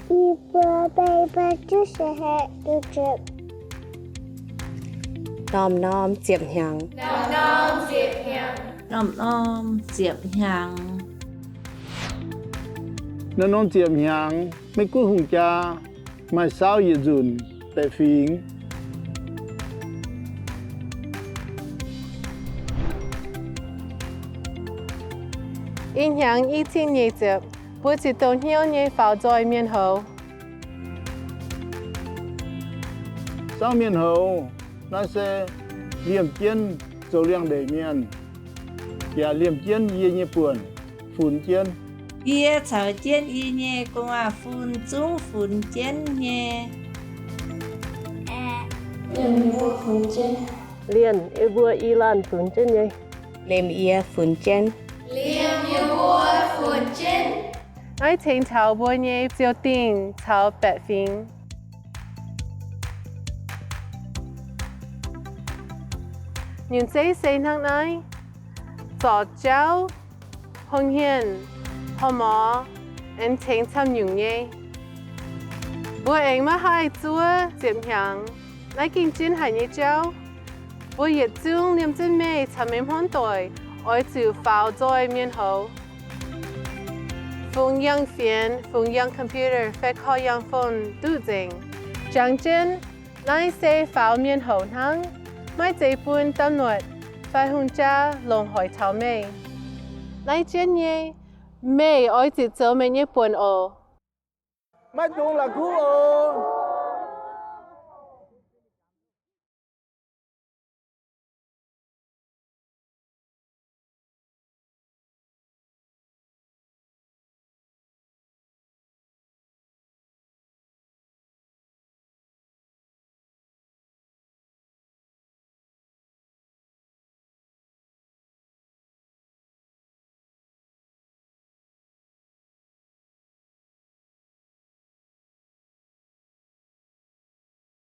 一波背包就是黑一只。nom diệp hàng nom diệp hàng nó non tiệm hàng mấy cú hùng cha mà sao vậy dùn bẹ phiến in hàng y thiên nhị diệp bữa chỉ tàu hiếu nhị pháo dòi miền hậu sao miền hậu nó sẽ liềm chiên dầu liang để miền và liềm chiên ye nhị buồn phun chiên ye chào chiên y nhẹ công à phun chung phun chiên nhẹ liền y bùa y lan phun chân nhị lem ia phun chen ai thiên thảo bùa nhị chiếu tình thảo bẹ phiến những giấy xây năng này giọt cháu hồng hiền hồng mỏ anh thiên tham nhung nhé bữa anh mà hai chúa diệm hàng nãy kinh chín hai nhé cháu bữa yết chung niệm chân mê tham em hôn tuổi ôi chịu pháo dôi miền hậu phone yang phiền phone yang computer phải khó yang phone tự dình chẳng chân nãy xây pháo miền hậu thắng mai dây buồn tâm nội phải hùng cha lòng hỏi thảo mê nãy chân nhé mê ôi chỉ cho mê nhé buồn ồ mắt chung là cú ô